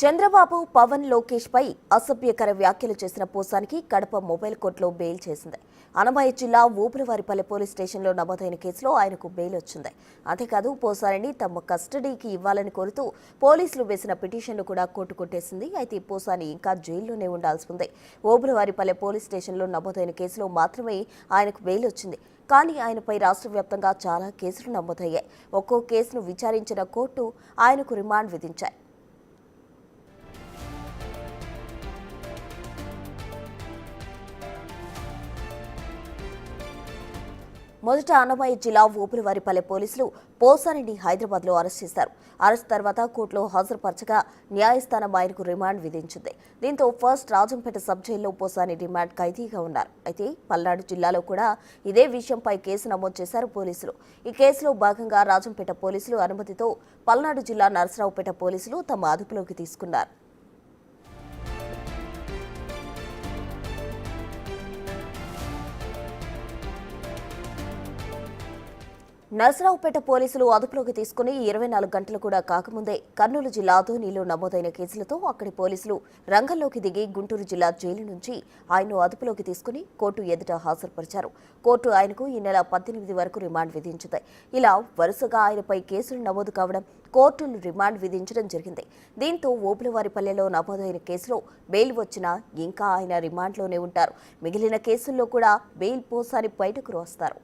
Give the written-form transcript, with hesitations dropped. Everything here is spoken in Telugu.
చంద్రబాబు పవన్ లోకేష్ పై అసభ్యకర వ్యాఖ్యలు చేసిన పోసానికి కడప మొబైల్ కోర్టులో బెయిల్ చేసింది. అనమయ్య జిల్లా ఊపిరివారిపల్లె పోలీస్ స్టేషన్లో నమోదైన కేసులో ఆయనకు బెయిల్ వచ్చింది. అంతేకాదు పోసానిని తమ కస్టడీకి ఇవ్వాలని కోరుతూ పోలీసులు వేసిన పిటిషన్ను కూడా కోర్టు కొట్టేసింది. అయితే పోసాని ఇంకా జైల్లోనే ఉండాల్సి ఉంది. ఊపిరివారిపల్లె పోలీస్ స్టేషన్లో నమోదైన కేసులో మాత్రమే ఆయనకు బెయిల్ వచ్చింది. కానీ ఆయనపై రాష్ట్ర వ్యాప్తంగా చాలా కేసులు నమోదయ్యాయి. ఒక్కో కేసును విచారించిన కోర్టు ఆయనకు రిమాండ్ విధించాయి. మొదట అన్నమయ్య జిల్లా ఊపిరివారిపల్లె పోలీసులు పోసానిని హైదరాబాద్లో అరెస్ట్ చేశారు. అరెస్ట్ తర్వాత కోర్టులో హాజరుపరచగా న్యాయస్థానం ఆయనకు రిమాండ్ విధించింది. దీంతో ఫస్ట్ రాజంపేట సబ్ జైల్లో పోసాని రిమాండ్ ఖైదీగా ఉన్నారు. అయితే పల్నాడు జిల్లాలో కూడా ఇదే విషయంపై కేసు నమోదు చేశారు పోలీసులు. ఈ కేసులో భాగంగా రాజంపేట పోలీసులు అనుమతితో పల్నాడు జిల్లా నరసరావుపేట పోలీసులు తమ అదుపులోకి తీసుకున్నారు. నరసరావుపేట పోలీసులు అదుపులోకి తీసుకుని 24 గంటలు కూడా కాకముందే కర్నూలు జిల్లా ఆదోనిలో నమోదైన కేసులతో అక్కడి పోలీసులు రంగంలోకి దిగి గుంటూరు జిల్లా జైలు నుంచి ఆయన్ను అదుపులోకి తీసుకుని కోర్టు ఎదుట హాజరుపరిచారు. కోర్టు ఆయనకు ఈ నెల 18 వరకు రిమాండ్ విధించింది. ఇలా వరుసగా ఆయనపై కేసులు నమోదు కావడం, కోర్టులు రిమాండ్ విధించడం జరిగింది. దీంతో ఊపిరివారిపల్లెలో నమోదైన కేసులో బెయిల్ వచ్చినా ఇంకా ఆయన రిమాండ్లోనే ఉంటారు. మిగిలిన కేసుల్లో కూడా బెయిల్ పోసాని బయటకు వస్తారు.